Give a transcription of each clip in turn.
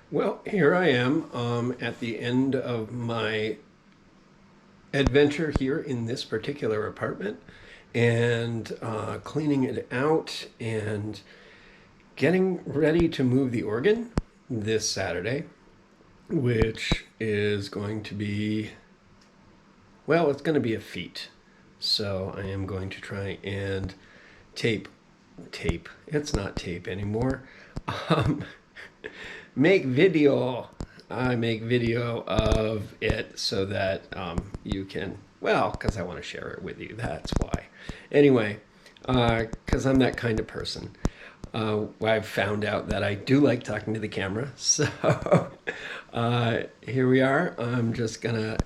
Well, here I am at the end of my adventure here in this particular apartment and cleaning it out and getting ready to move the organ this Saturday, which is going to be, well, it's going to be a feat. So I am going to try and tape, it's not tape anymore. Um, make video. I make video of it so that you can, well, because I want to share it with you. That's why. Anyway, because I'm that kind of person. I've found out that I do like talking to the camera. So here we are. I'm just going to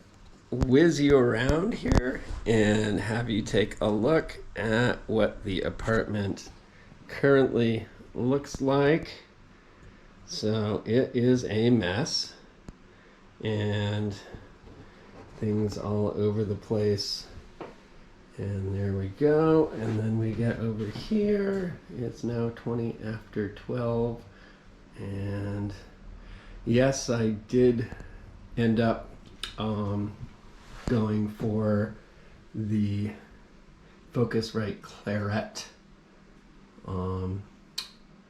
whiz you around here and have you take a look at what the apartment currently looks like. So it is a mess and things all over the place. And there we go. And then we get over here. It's now 20 after 12. And yes, I did end up going for the Focusrite Claret,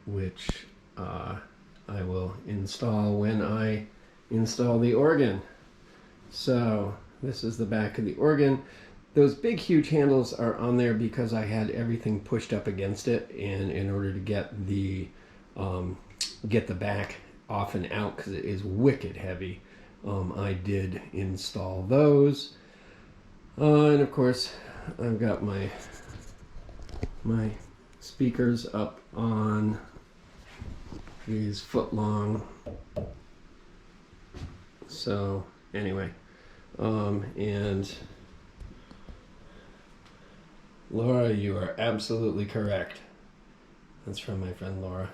which I will install when I install the organ. So this is the back of the organ. Those big huge handles are on there because I had everything pushed up against it, and in order to get the back off and out, because it is wicked heavy, I did install those. And of course I've got my speakers up on these foot long. So anyway, and Laura, you are absolutely correct. That's from my friend Laura.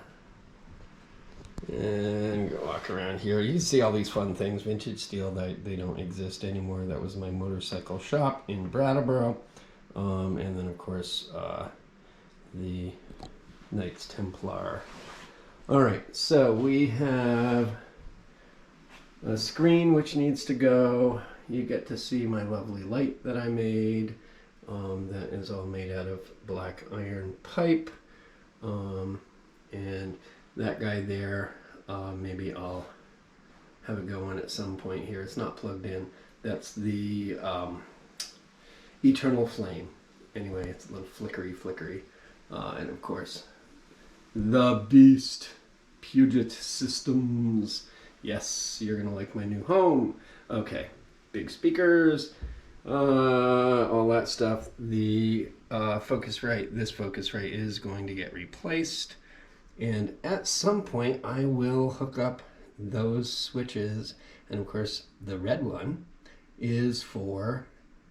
And go walk around here. You see all these fun things. Vintage steel, they don't exist anymore. That was my motorcycle shop in Brattleboro. And then of course the Knights Templar. All right, so we have a screen which needs to go. You get to see my lovely light that I made. That is all made out of black iron pipe. And that guy there, maybe I'll have it go on at some point here. It's not plugged in. That's the Eternal Flame. Anyway, it's a little flickery. And of course, the Beast, Puget Systems. Yes, you're gonna like my new home. Okay, big speakers, all that stuff. The this Focusrite is going to get replaced, and at some point I will hook up those switches. And of course, the red one is for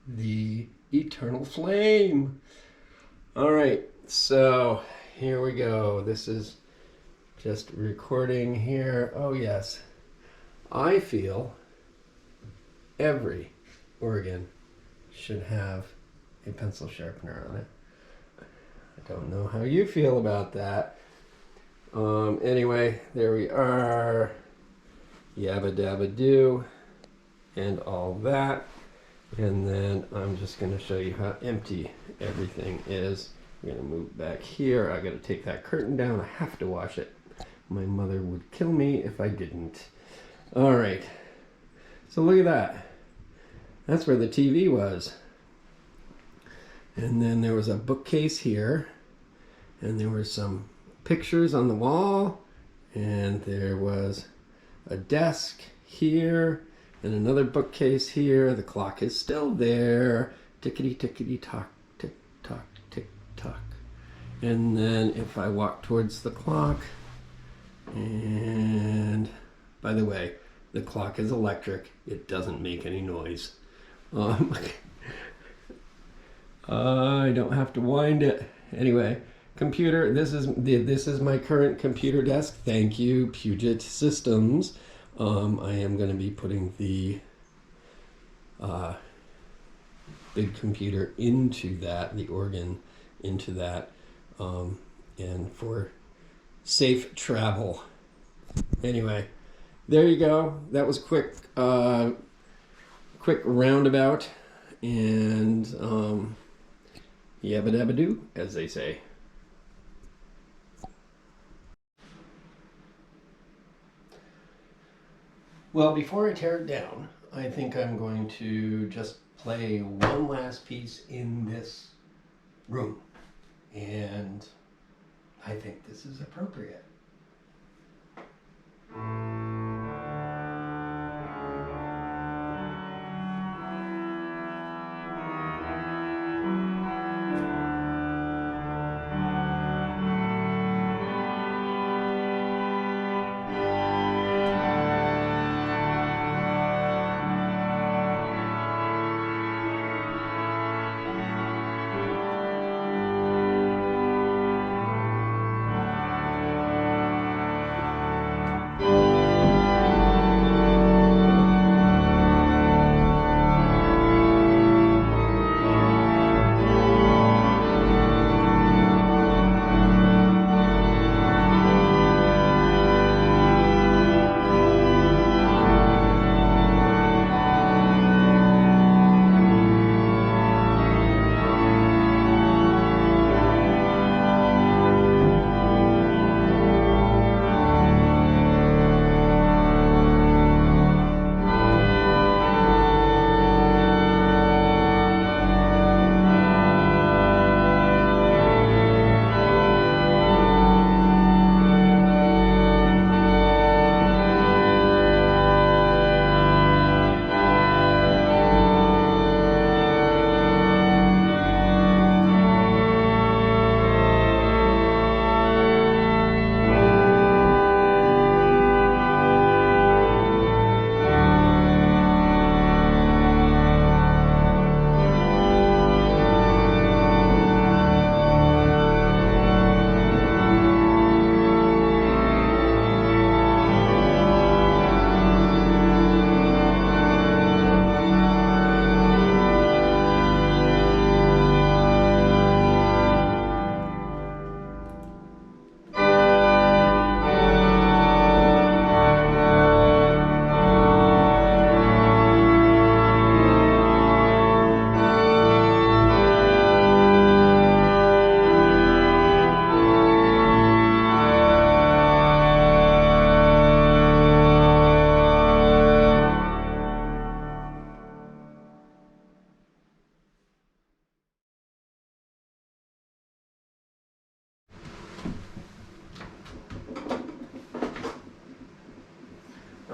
the Eternal Flame. All right, so here we go. This is just recording here. Oh yes, I feel every organ should have a pencil sharpener on it. I don't know how you feel about that. Anyway, there we are. Yabba dabba do and all that. And then I'm just going to show you how empty everything is. I'm going to move back here. I got to take that curtain down. I have to wash it. My mother would kill me if I didn't. All right. So look at that. That's where the TV was. And then there was a bookcase here. And there were some pictures on the wall. And there was a desk here. And another bookcase here. The clock is still there. Tickety tock, tick tock, tick tock. And then if I walk towards the clock, and by the way, the clock is electric. It doesn't make any noise. I don't have to wind it. Anyway, computer. This is my current computer desk. Thank you, Puget Systems. I am going to be putting the big computer into that, the organ into that, and for safe travel. Anyway, there you go. That was quick roundabout, and yabba dabba doo, as they say. Well, before I tear it down, I think I'm going to just play one last piece in this room, and I think this is appropriate.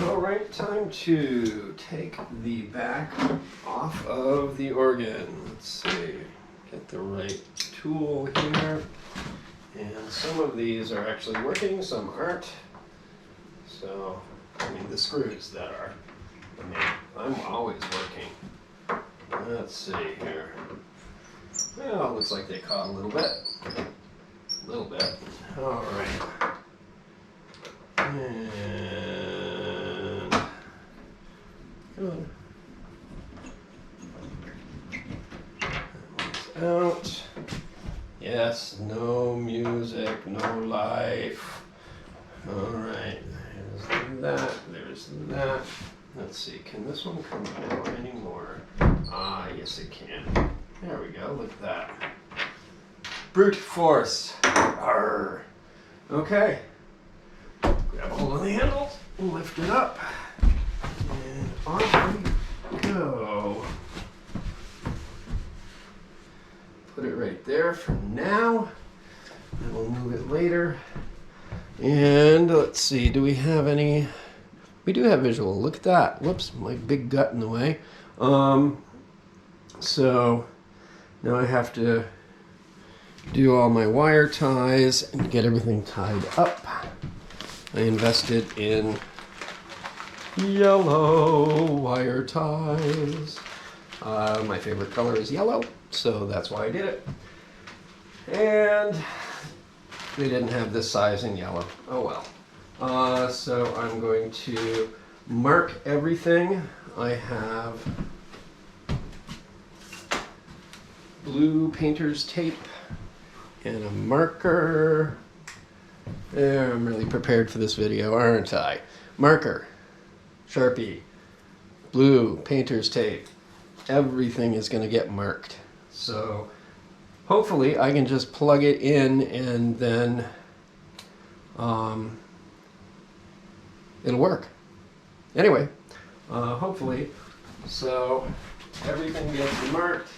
Alright, time to take the back off of the organ. Let's see, get the right tool here. And some of these are actually working, some aren't. So, I mean the screws that are. I mean, I'm always working. Let's see here. Well, looks like they caught a little bit. A little bit. Alright. And good. That one's out. Yes, no music, no life. Alright, there's that, there's that. Let's see, can this one come down anymore? Ah, yes it can. There we go, look at that. Brute force. Arr. Okay. Grab hold of the handle, lift it up, and off we go. Put it right there for now, and we'll move it later. And let's see, do we have any? We do have visual. Look at that. Whoops, my big gut in the way. So now I have to do all my wire ties and get everything tied up. I invested in yellow wire ties. My favorite color is yellow, so that's why I did it. And they didn't have this size in yellow. Oh well. So I'm going to mark everything. I have blue painter's tape and a marker. There, I'm really prepared for this video, aren't I? Marker. Sharpie, blue, painter's tape. Everything is going to get marked. So hopefully I can just plug it in and then it'll work. Anyway, hopefully, so everything gets marked.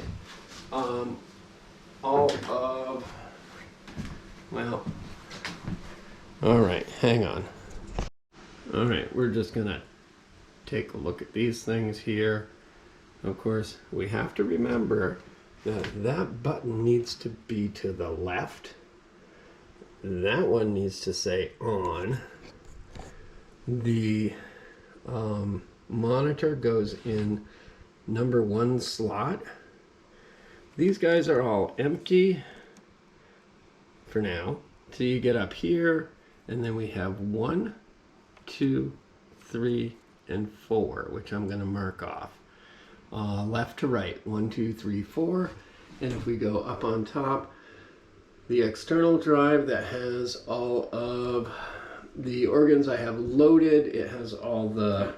All of, well, all right, hang on. All right, we're just gonna take a look at these things here. Of course, we have to remember that that button needs to be to the left. That one needs to say on. The monitor goes in number 1 slot. These guys are all empty for now. So you get up here, and then we have 1, 2, 3, and 4, which I'm going to mark off. Left to right, 1, 2, 3, 4. And if we go up on top, the external drive that has all of the organs I have loaded, it has all the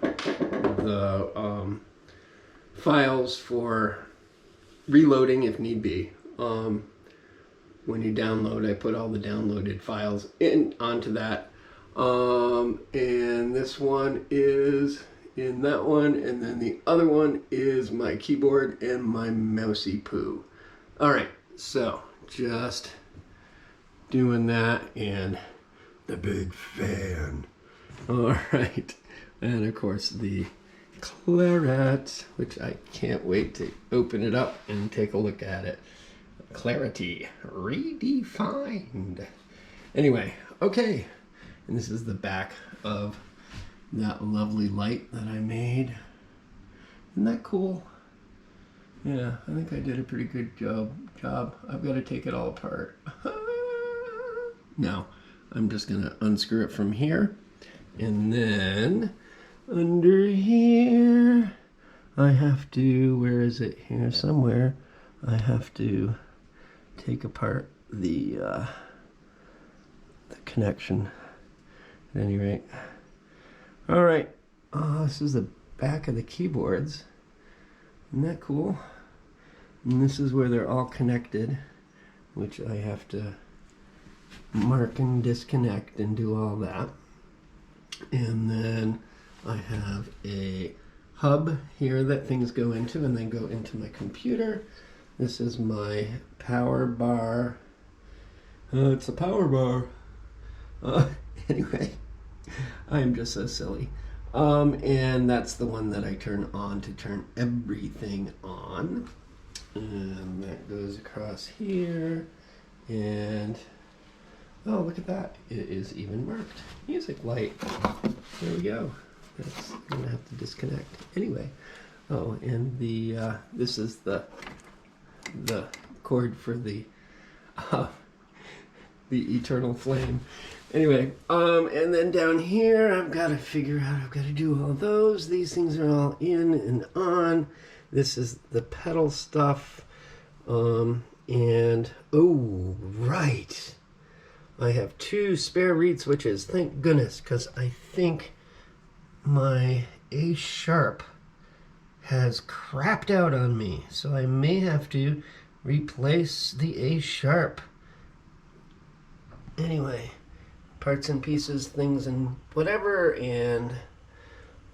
files for reloading if need be. When you download, I put all the downloaded files in onto that. And this one is in that one, and then the other one is my keyboard and my mousey poo. All right, so just doing that, and the big fan. All right, and of course the claret, which I can't wait to open it up and take a look at it. Clarity redefined. Anyway, okay, and this is the back of that lovely light that I made. Isn't that cool? Yeah, I think I did a pretty good job. I've got to take it all apart. Now, I'm just going to unscrew it from here. And then under here, I have to, where is it? Here somewhere. I have to take apart the connection. At any rate. All right. This is the back of the keyboards. Isn't that cool? And this is where they're all connected, which I have to mark and disconnect and do all that. And then I have a hub here that things go into and then go into my computer. This is my power bar. It's a power bar. Anyway, I'm just so silly. And that's the one that I turn on to turn everything on. And that goes across here. And oh, look at that. It is even marked. Music light. There we go. That's, I'm going to have to disconnect. Anyway. Oh, and the this is the cord for the eternal flame. Anyway, and then down here, I've got to figure out, I've got to do all those. These things are all in and on. This is the pedal stuff. And, oh, right. I have 2 spare reed switches. Thank goodness, because I think my A sharp has crapped out on me. So I may have to replace the A sharp. Anyway, parts and pieces, things and whatever, and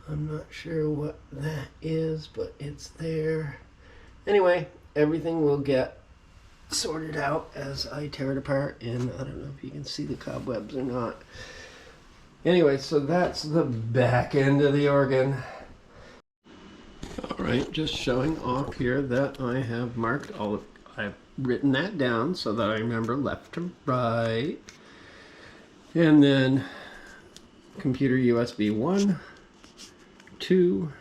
I'm not sure what that is, but it's there. Anyway, everything will get sorted out as I tear it apart, and I don't know if you can see the cobwebs or not. Anyway, so that's the back end of the organ. All right, just showing off here that I have marked all of, I've written that down so that I remember left to right. And then computer USB 1, 2,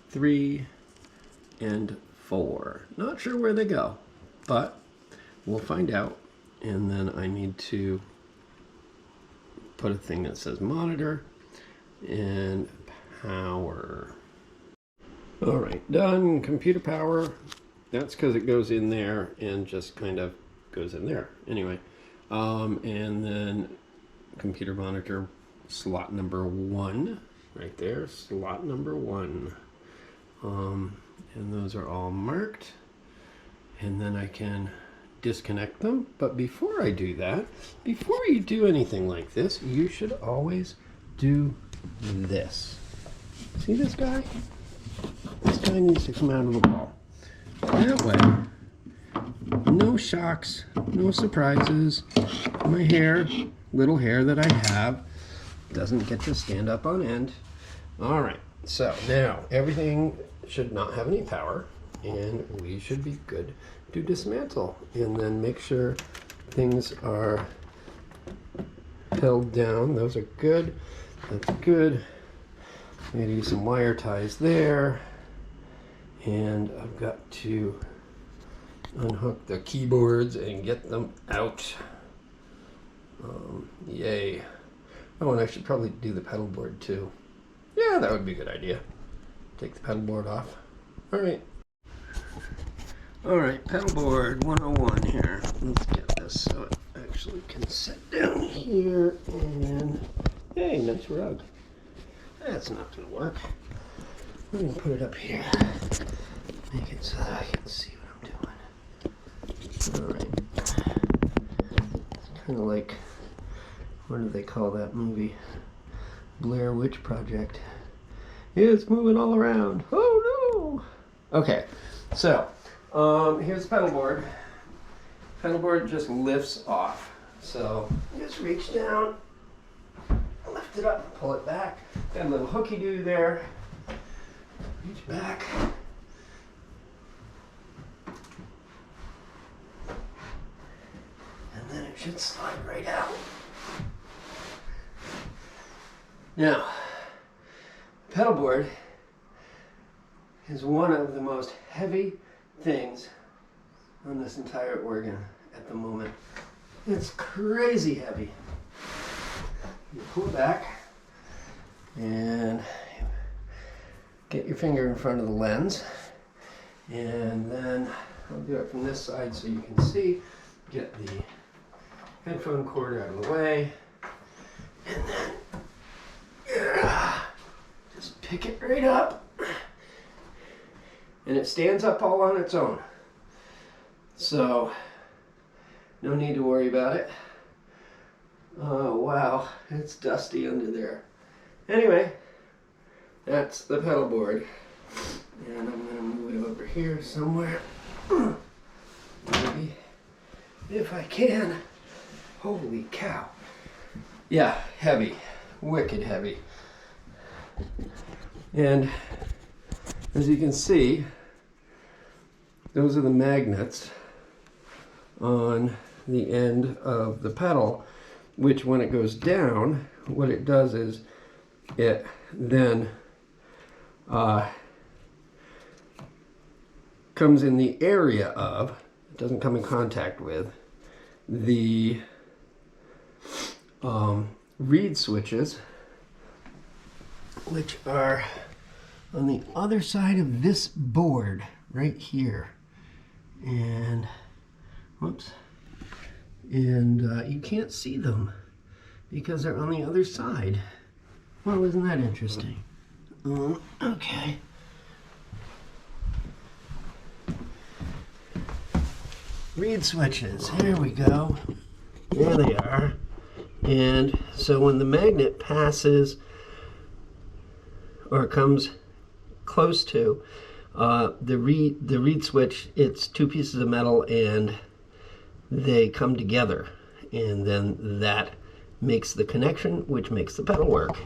3, and 4. Not sure where they go, but we'll find out. And then I need to put a thing that says monitor and power. All right, done. Computer power. That's because it goes in there and just kind of goes in there. Anyway, and then computer monitor slot number 1. right there, slot number 1. And those are all marked. And then I can disconnect them. But before I do that, before you do anything like this, you should always do this. See this guy? This guy needs to come out of the wall. That way, no shocks, no surprises. My hair, little hair that I have, doesn't get to stand up on end. All right, so now everything should not have any power, and we should be good to dismantle. And then make sure things are held down. Those are good. That's good. Maybe some wire ties there. And I've got to unhook the keyboards and get them out. Yay. Oh, and I should probably do the pedal board too. Yeah, that would be a good idea. Take the pedal board off. All right. All right, pedal board 101 here. Let's get this so it actually can sit down here. And hey, nice rug. That's not going to work. I'm going to put it up here. Make it so that I can see what I'm doing. Alright. It's kind of like, what do they call that movie? Blair Witch Project. It's moving all around. Oh no! Okay, so here's the pedal board. Pedal board just lifts off. So just reach down, lift it up, pull it back. Got a little hooky do there. Reach back. And then it should slide right out. Now, pedal board is one of the most heavy things on this entire organ at the moment. It's crazy heavy. You pull it back and get your finger in front of the lens, and then I'll do it from this side so you can see. Get the headphone cord out of the way, and then just pick it right up, and it stands up all on its own. So no need to worry about it. Oh wow, it's dusty under there. Anyway, that's the pedal board. And I'm going to move it over here somewhere. Maybe, if I can. Holy cow. Yeah, heavy. Wicked heavy. And as you can see, those are the magnets on the end of the pedal, which when it goes down, what it does is it then comes in the area of, it doesn't come in contact with, the reed switches, which are on the other side of this board right here. And, whoops, and you can't see them because they're on the other side. Well, isn't that interesting? Okay. Reed switches, here we go. There they are. And so when the magnet passes or comes close to the reed switch, it's two pieces of metal and they come together, and then that makes the connection, which makes the pedal work.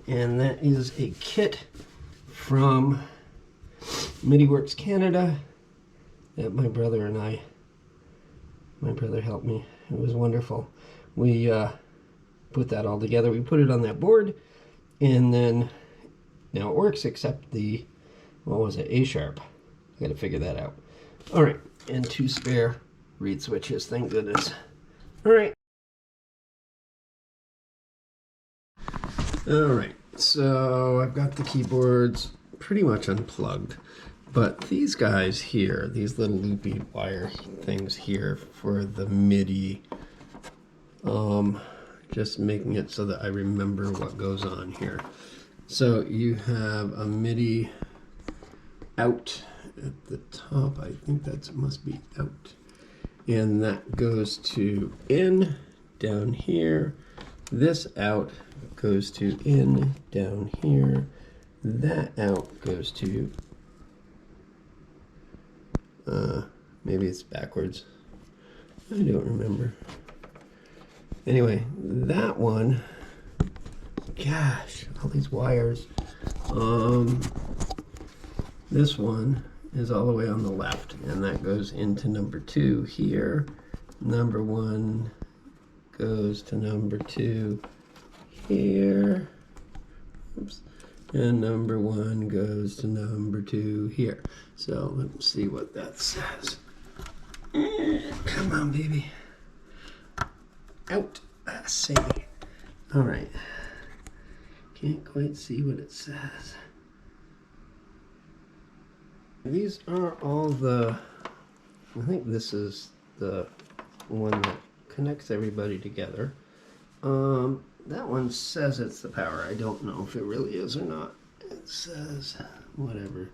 And that is a kit from MIDIWorks Canada that my brother helped me. It was wonderful. We put that all together. We put it on that board, and then now it works except the, what was it, A sharp. I got to figure that out. All right, and two spare reed switches, thank goodness. All right. All right, so I've got the keyboards pretty much unplugged, but these guys here, these little loopy wire things here for the MIDI, just making it so that I remember what goes on here. So you have a MIDI out at the top. I think that must be out. And that goes to in down here. This out goes to in down here. That out goes to, maybe it's backwards. I don't remember. Anyway, that one, gosh, all these wires. This one is all the way on the left, and that goes into number 2 here. Number 1 goes to number 2 here. Oops. And number 1 goes to number 2 here. So let's see what that says. Come on, baby. Out. I say. All right. Can't quite see what it says. These are all the, I think this is the one that connects everybody together. That one says it's the power. I don't know if it really is or not. It says whatever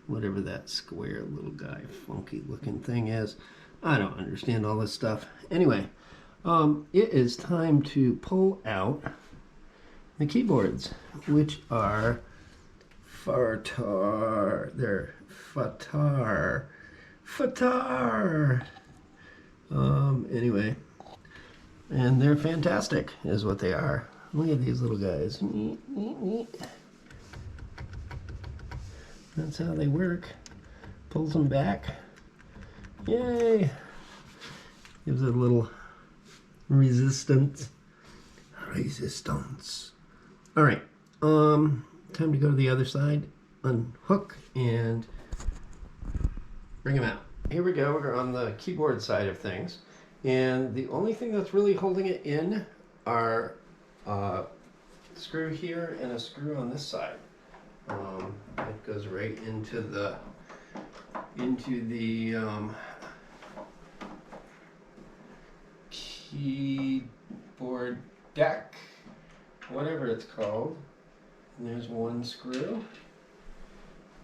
that square little guy, funky looking thing is. I don't understand all this stuff. Anyway, it is time to pull out the keyboards, which are Fatar. They're Fatar. Anyway, and they're fantastic, is what they are. Look at these little guys. That's how they work. Pulls them back. Yay! Gives it a little resistance. All right. Time to go to the other side. Unhook and bring them out. Here we go. We're on the keyboard side of things. And the only thing that's really holding it in are a screw here and a screw on this side. It goes right into the keyboard deck, whatever it's called. And there's one screw.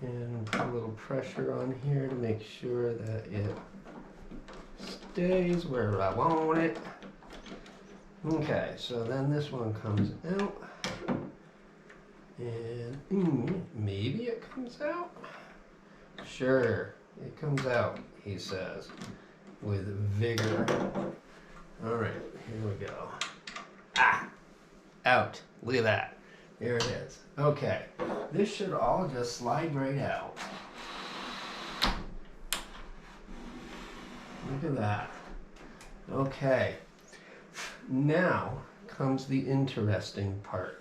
And put a little pressure on here to make sure that it stays where I want it. Okay, so then this one comes out. And maybe it comes out? Sure, it comes out, he says, with vigor. All right, here we go. Ah! Out. Look at that. There it is. Okay, this should all just slide right out. Look at that. Okay, now comes the interesting part.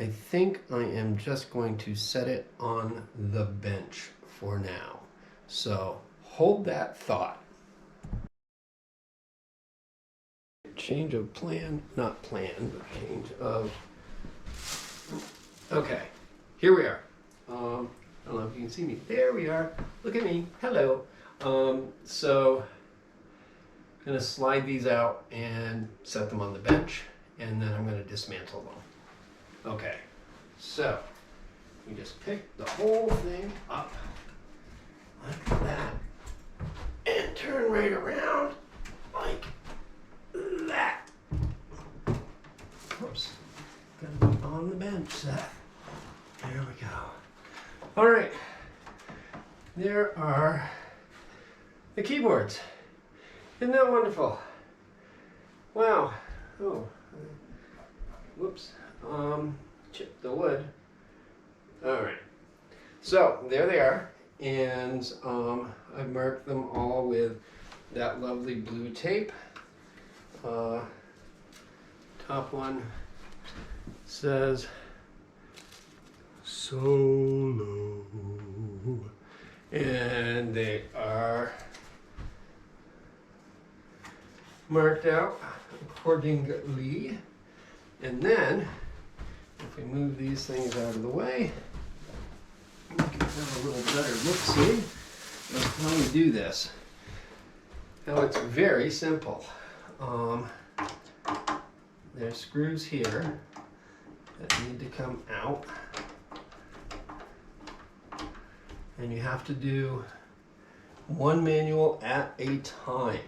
I think I am just going to set it on the bench for now. So hold that thought. Change of plan, not plan, but change of. Okay, here we are. I don't know if you can see me. There we are. Look at me. Hello. So I'm going to slide these out and set them on the bench, and then I'm going to dismantle them. Okay, so you just pick the whole thing up like that and turn right around like that. Oops, gotta be on the bench, Seth. There we go. All right, there are the keyboards. Isn't that wonderful? Wow. Oh, whoops. Chip the wood. All right. So there they are, and I've marked them all with that lovely blue tape. Top one says solo, and they are marked out accordingly. And then, if we move these things out of the way, we can have a little better look-see of how we do this. Now it's very simple. There's screws here, that need to come out. And you have to do one manual at a time.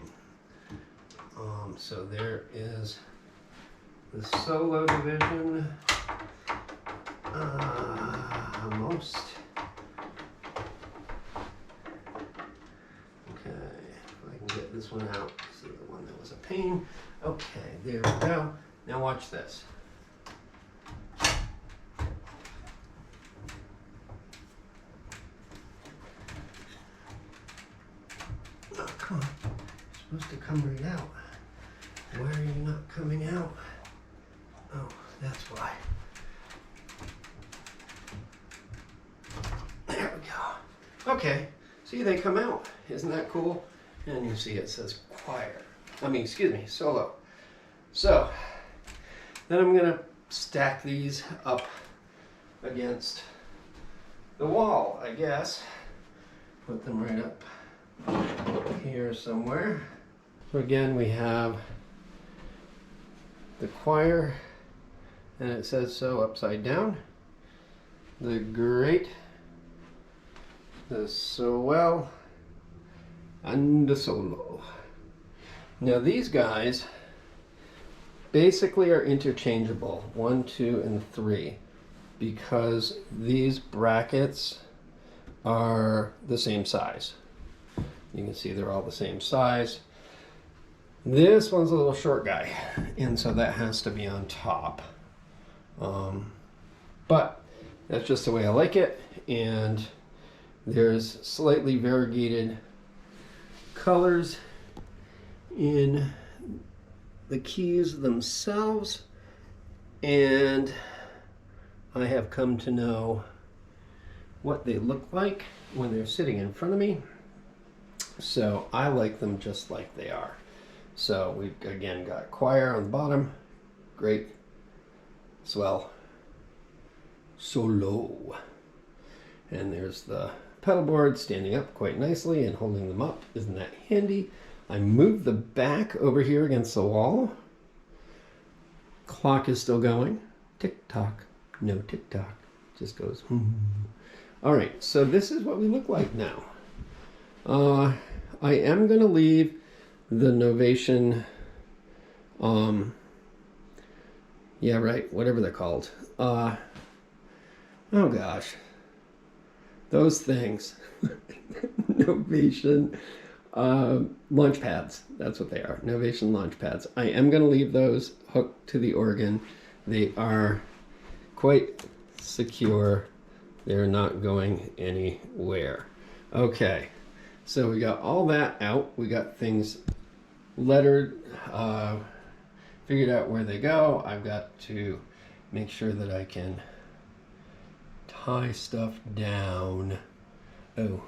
So there is the solo division. Most. Okay, if I can get this one out. This is the one that was a pain. Okay, there we go. Now watch this. Oh, come on. You're supposed to come right out. Why are you not coming out? Oh, that's why. There we go. Okay, see, they come out. Isn't that cool? And you see it says choir. Solo. So, then I'm gonna stack these up against the wall, I guess. Put them right up here somewhere. So again, we have the choir, and it says so upside down. The great, the so well, and the solo. Now these guys basically are interchangeable, 1, 2, and 3, because these brackets are the same size. You can see they're all the same size. This one's a little short guy, and so that has to be on top. But that's just the way I like it, and there's slightly variegated colors in the keys themselves, and I have come to know what they look like when they're sitting in front of me, so I like them just like they are. So we've again got choir on the bottom, great, swell, solo, and there's the pedal board standing up quite nicely and holding them up. Isn't that handy? I moved the back over here against the wall. Clock is still going. Tick tock, no tick tock, just goes. All right, so this is what we look like now. I am going to leave the Novation, yeah, right, whatever they're called. Oh gosh, those things. Novation launch pads, that's what they are. Novation launch pads. I am going to leave those hooked to the organ. They are quite secure. They're not going anywhere. Okay, so we got all that out. We got things lettered, figured out where they go. I've got to make sure that I can tie stuff down. Oh,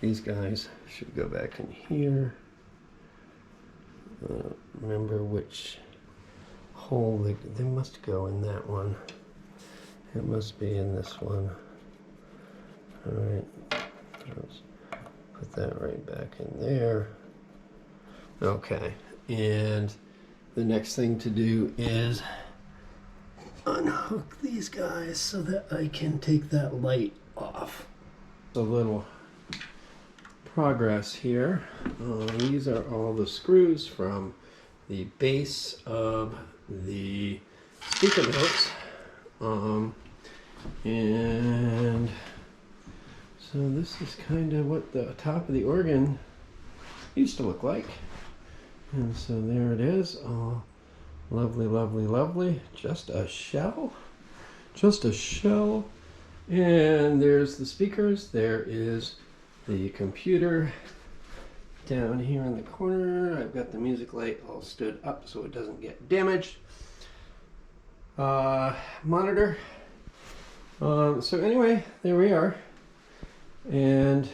these guys should go back in here. Remember which hole they must go in. That one. It must be in this one. All right, let's put that right back in there. Okay, and the next thing to do is unhook these guys so that I can take that light off. A little progress here. These are all the screws from the base of the speaker notes. And so this is kind of what the top of the organ used to look like. And so there it is. Oh, lovely, lovely, lovely. Just a shell. Just a shell. And there's the speakers. There is the computer down here in the corner. I've got the music light all stood up so it doesn't get damaged. Monitor. So anyway, there we are. And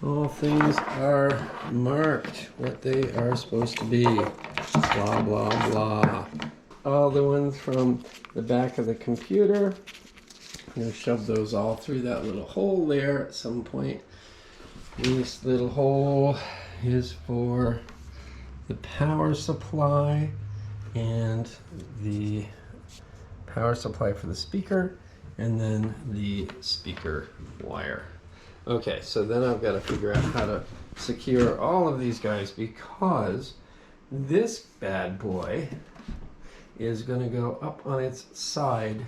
all things are marked what they are supposed to be. Blah, blah, blah. All the ones from the back of the computer. I'm going to shove those all through that little hole there at some point. This little hole is for the power supply and the power supply for the speaker, and then the speaker wire. Okay, so then I've got to figure out how to secure all of these guys, because this bad boy is going to go up on its side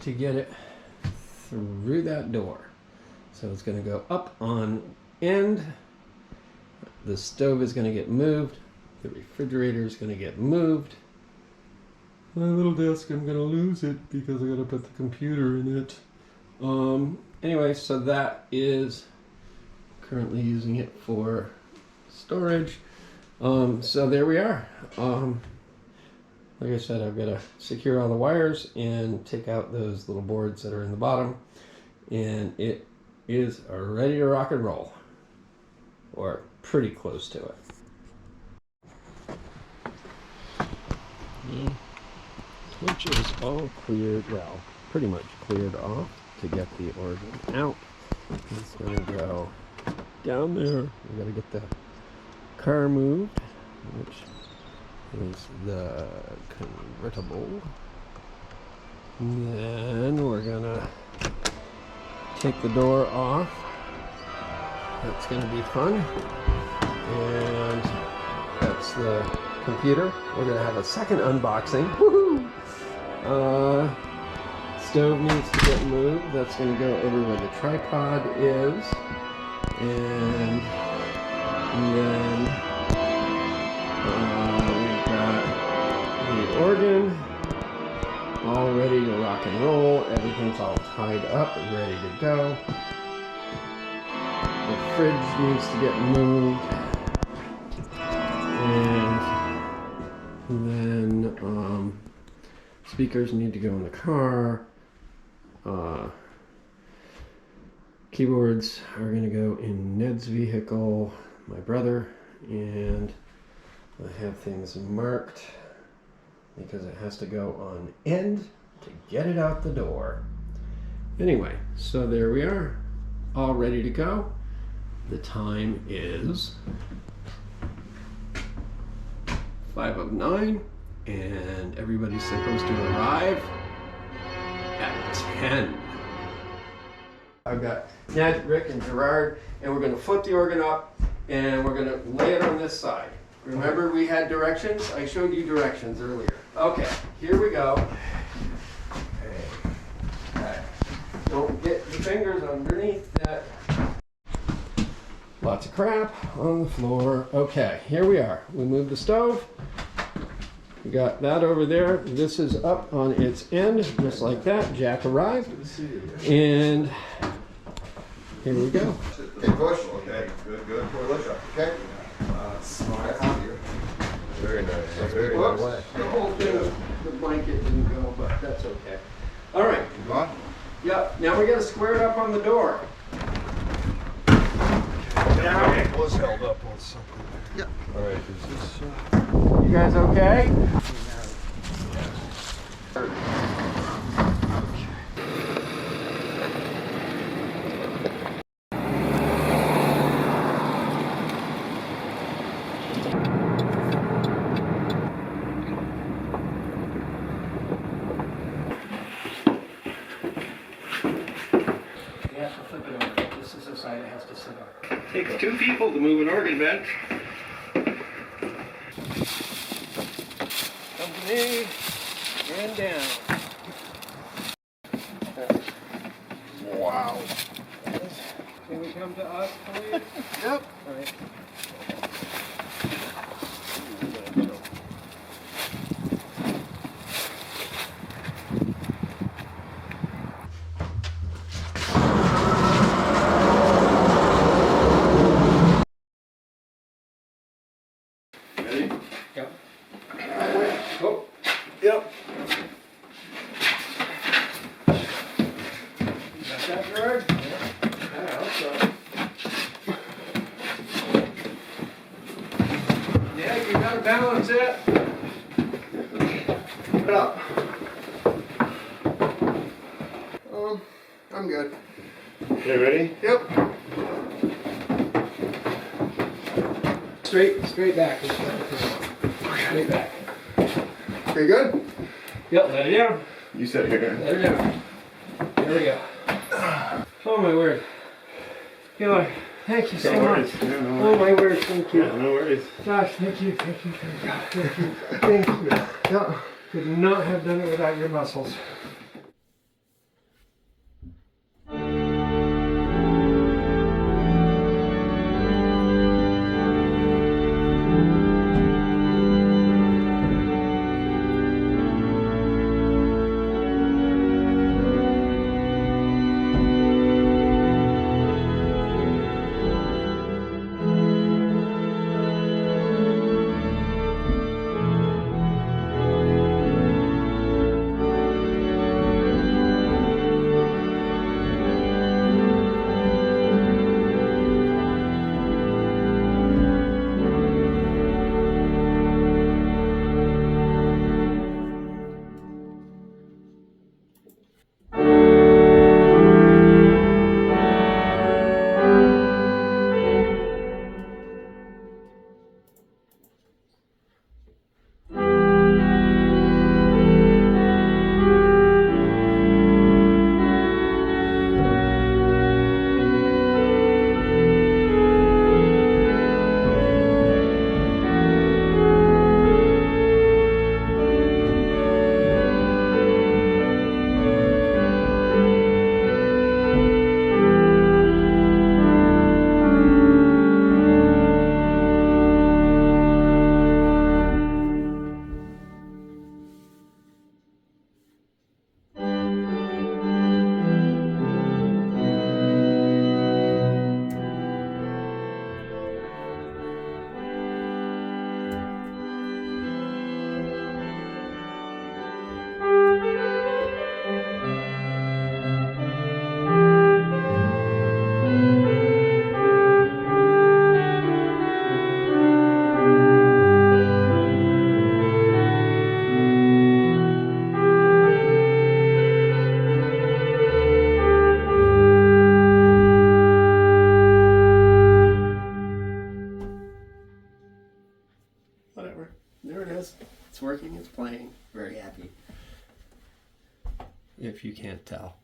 to get it through that door. So it's going to go up on end. The stove is going to get moved. The refrigerator is going to get moved. My little desk, I'm going to lose it because I got to put the computer in it. Anyway, so that is currently using it for storage. So there we are. Like I said, I've got to secure all the wires and take out those little boards that are in the bottom, and it is ready to rock and roll, or pretty close to it. The torch is all cleared, well, pretty much cleared off to get the organ out. It's going to go down there. We got to get the car moved, which is the convertible. And then we're gonna take the door off. That's gonna be fun. And that's the computer. We're gonna have a second unboxing. Woohoo! Stove needs to get moved. That's gonna go over where the tripod is. And then we've got the organ all ready to rock and roll. Everything's all tied up and ready to go. The fridge needs to get moved. And then speakers need to go in the car. Keyboards are going to go in Ned's vehicle, my brother, and I have things marked because it has to go on end to get it out the door. Anyway, so there we are, all ready to go. The time is 5:09, and everybody's supposed to arrive at 10. I've got Ned, Rick, and Gerard, and we're going to flip the organ up, and we're going to lay it on this side. Remember we had directions? I showed you directions earlier. Okay, here we go. Okay. Don't get your fingers underneath that. Lots of crap on the floor. Okay, here we are. We moved the stove. We got that over there. This is up on its end, just like that. Jack arrived. And here we go. Okay, push. Okay, good, good. Push up. Okay. Smart. Very nice. Very Whoops. The whole thing, the blanket didn't go, but that's okay. All right. You on? Yep. Now we got to square it up on the door. Now it was held up on something. Yeah. All right. Is this? You guys okay? Takes two people to move an organ bench. Come to me and down. Wow. Can we come to us, please? Yep. All right. Ready? Yep. Oh. Yep. Got that, Gerard? Yeah. I hope so. Yeah, you gotta balance it. Put it up. I'm good. Okay, ready? Yep. Straight back. Straight back. Okay, good? Yep, let it down. You sit here. There we go. There we go. Oh my word. Gerard, thank you so much. Yeah, no Oh my word, thank you. Yeah, no worries. Gosh, thank you. Thank you. Thank you. No, could not have done it without your muscles. Whatever. There it is. It's working. It's playing. Very happy. If you can't tell.